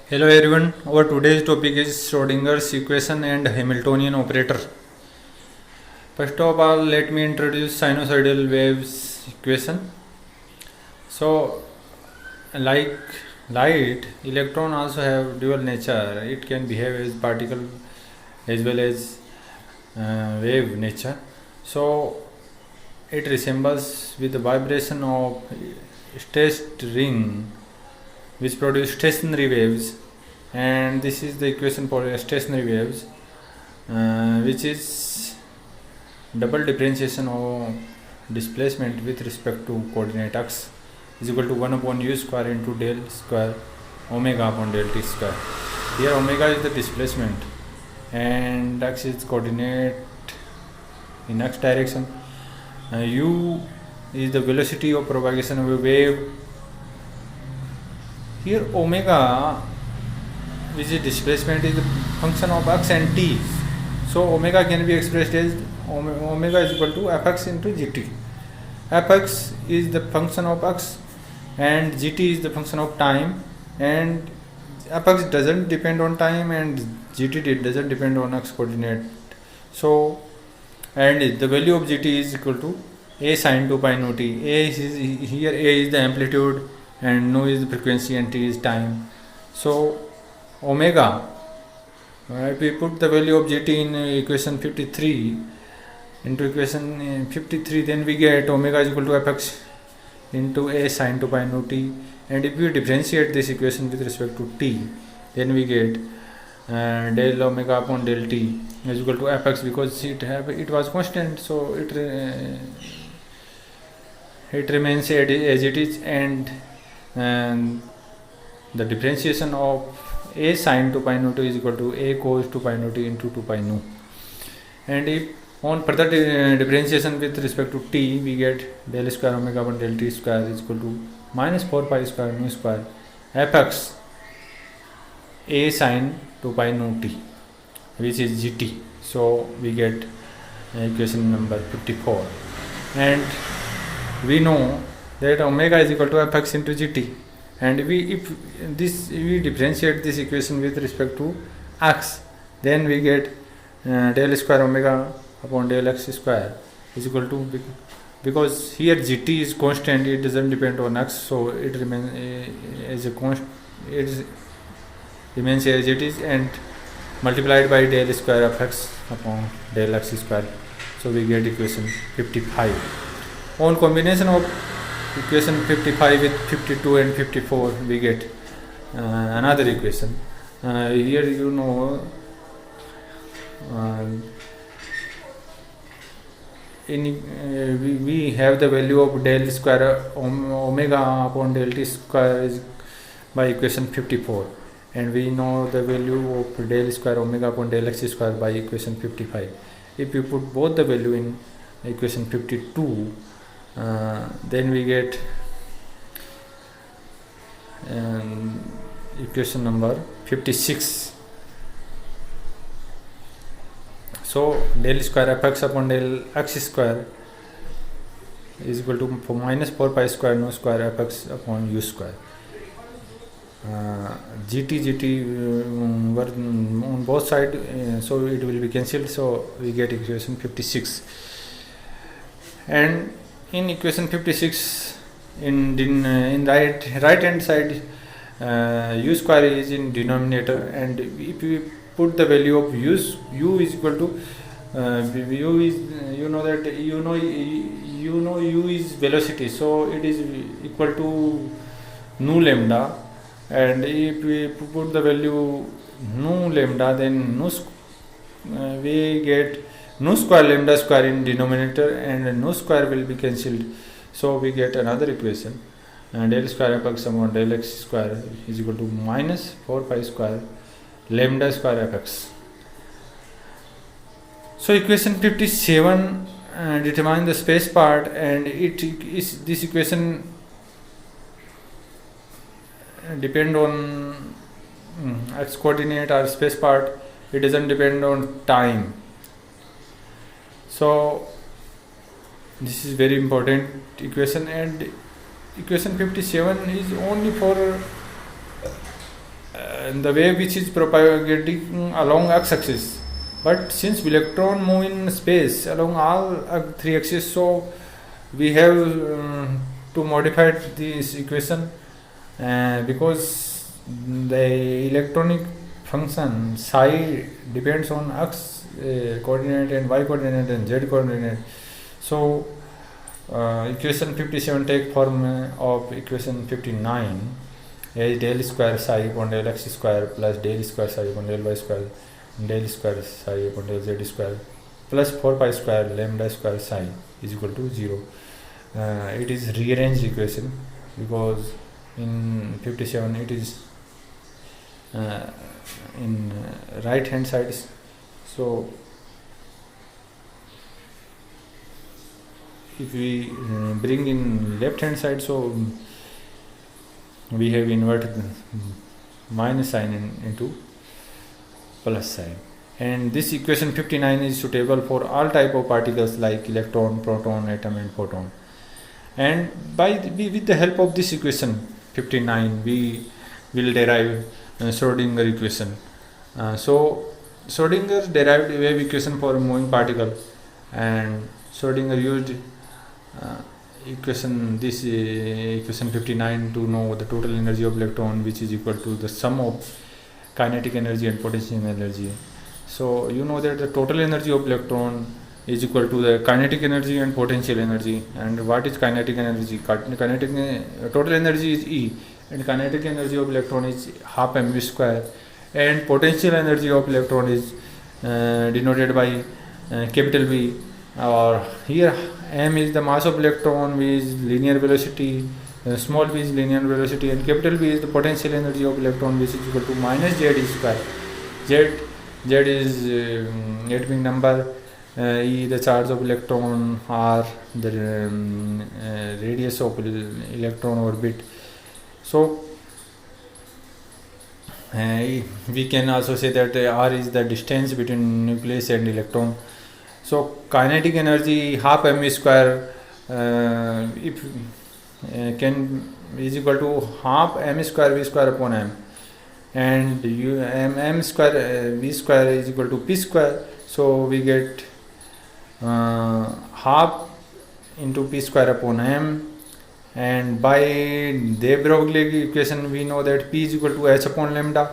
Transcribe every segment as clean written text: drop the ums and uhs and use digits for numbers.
Hello everyone, our today's topic is Schrodinger's equation and Hamiltonian operator. First of all, let me introduce sinusoidal waves equation. So, like light, electron also have dual nature. It can behave as particle as well as wave nature. So, it resembles with the vibration of stressed ring which produce stationary waves, and this is the equation for stationary waves, which is double differentiation of displacement with respect to coordinate x is equal to 1 upon u square into del square omega upon del t square. Here omega is the displacement and x is coordinate in x direction. U is the velocity of propagation of a wave. Here omega, which is displacement, is the function of x and t. So omega can be expressed as omega is equal to fx into gt. Fx is the function of x and gt is the function of time, and fx doesn't depend on time and gt doesn't depend on x coordinate. So, and the value of gt is equal to a sine 2 pi nu t. Here a is the amplitude and nu is the frequency and t is time. So omega, if we put the value of gt in equation 53 into equation 53, then we get omega is equal to fx into a sine 2 pi nu t, and if we differentiate this equation with respect to t, then we get del omega upon del t is equal to fx, because it was constant, so it remains as it is, and the differentiation of a sine 2 pi nu t is equal to a cos 2 pi nu t into 2 pi nu. And if on further differentiation with respect to t, we get del square omega upon del t square is equal to minus 4 pi square nu square fx a sine 2 pi nu t, which is gt. So we get equation number 54, and we know that omega is equal to fx into gt, and if we differentiate this equation with respect to x, then we get del square omega upon del x square is equal to, because here gt is constant, it doesn't depend on x, so it remains as a constant, it remains as it is, and multiplied by del square of x upon del x square. So we get equation 55. On combination of equation 55 with 52 and 54, we get another equation. Here you know, we have the value of del square omega upon del t square is by equation 54, and we know the value of del square omega upon del x square by equation 55. If you put both the value in equation 52, then we get equation number 56. So del square fx upon del x square is equal to minus 4 pi square nu square fx upon u square. gt were on both sides, so it will be cancelled, so we get equation 56. And in equation 56, in right hand side, u square is in denominator, and if we put the value of u is equal to u is, you know that u is velocity, so it is equal to nu lambda, and if we put the value nu lambda, then we get nu square lambda square in denominator, and nu square will be cancelled, so we get another equation, del square fx upon del x square is equal to minus 4 pi square lambda square fx. So equation 57 determines the space part, and it is, this equation depend on x coordinate or space part, it doesn't depend on time. So this is very important equation, and equation 57 is only for the wave which is propagating along x-axis. But since electron move in space along all three axes, so we have to modify this equation because the electronic function psi depends on x coordinate and y coordinate and z coordinate. So equation 57 take form of equation 59 as del square psi upon del x square plus del square psi upon del y square del square psi upon del z square plus 4 pi square lambda square psi is equal to 0. It is rearranged equation because in 57 it is in right hand side. So if we bring in left hand side, so we have inverted minus sign into plus sign, and this equation 59 is suitable for all type of particles like electron, proton, atom and photon. And with the help of this equation 59 we will derive Schrodinger equation. So Schrodinger derived wave equation for moving particle, and Schrodinger used equation 59 to know the total energy of electron, which is equal to the sum of kinetic energy and potential energy. So you know that the total energy of electron is equal to the kinetic energy and potential energy. And what is kinetic energy? Total energy is E, and kinetic energy of electron is half mv square, and potential energy of electron is denoted by capital V, or here m is the mass of electron, v is linear velocity, small v is linear velocity, and capital V is the potential energy of electron, which is equal to minus z square. Z is atomic number, E the charge of electron, R the radius of electron orbit. So we can also say that R is the distance between nucleus and electron. So kinetic energy half mv square if can is equal to half m square v square upon m, and m square v square is equal to p square. So we get half into p square upon m, and by de Broglie equation we know that p is equal to h upon lambda.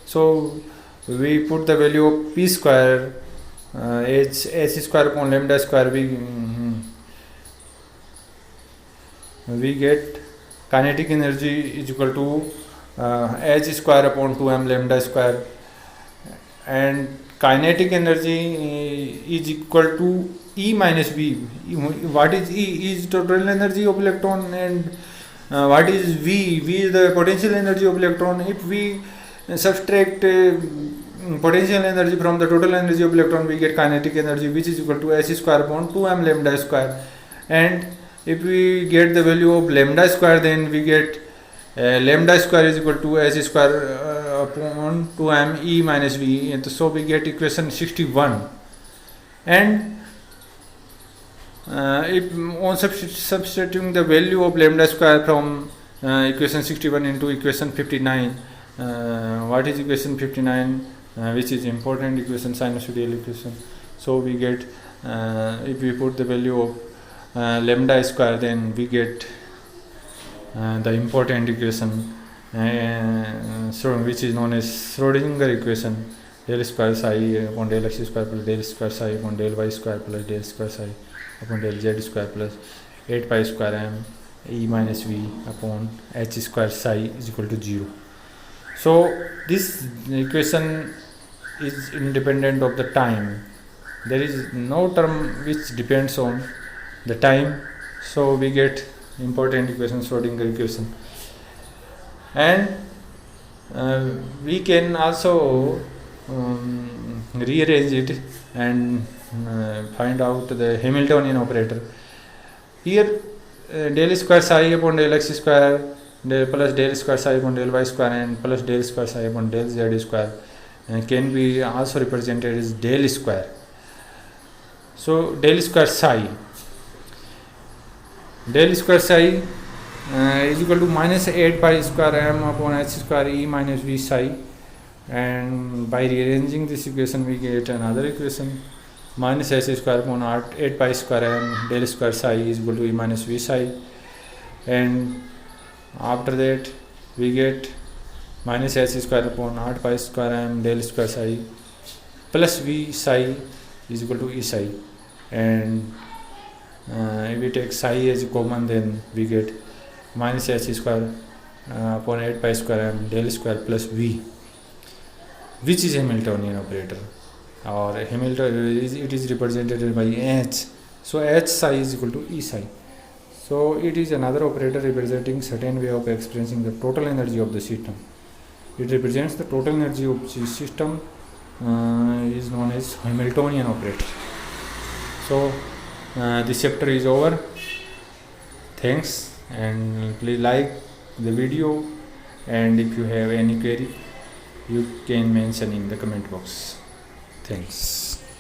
So we put the value of p square h square upon lambda square, we get kinetic energy is equal to h square upon 2m lambda square, and kinetic energy is equal to E minus V. What is E? Is total energy of electron, and what is V? V is the potential energy of electron. If we subtract potential energy from the total energy of electron, we get kinetic energy, which is equal to h square upon 2m lambda square. And if we get the value of lambda square, then we get lambda square is equal to h square upon 2m E minus V, and so we get equation 61. And if on substituting the value of lambda square from equation 61 into equation 59, what is equation 59, which is important equation, sinusoidal equation. So we get if we put the value of lambda square, then we get the important equation, so which is known as Schrodinger equation, del square psi upon del x square plus del square psi upon del y square plus del square psi upon del z square plus 8 pi square m E minus V upon h square psi is equal to 0. So this equation is independent of the time. There is no term which depends on the time, so we get important equation, Schrodinger equation. And we can also rearrange it and find out the Hamiltonian operator. Here del square psi upon del x square plus del square psi upon del y square and plus del square psi upon del z square can be also represented as del square. So del square psi is equal to minus 8 pi square m upon h square E minus V psi, and by rearranging this equation we get another equation, minus h square upon 8 pi square m del square psi is equal to E minus V psi, and after that we get minus h square upon 8 pi square m del square psi plus V psi is equal to E psi, and if we take psi as common, then we get minus h square upon 8 pi square m del square plus V, which is Hamiltonian operator, or Hamilton it is represented by H. So H psi is equal to E psi. So it is another operator representing certain way of expressing the total energy of the system. It represents the total energy of the system, is known as Hamiltonian operator. So this chapter is over. Thanks, and please like the video, and if you have any query you can mention in the comment box. Thanks.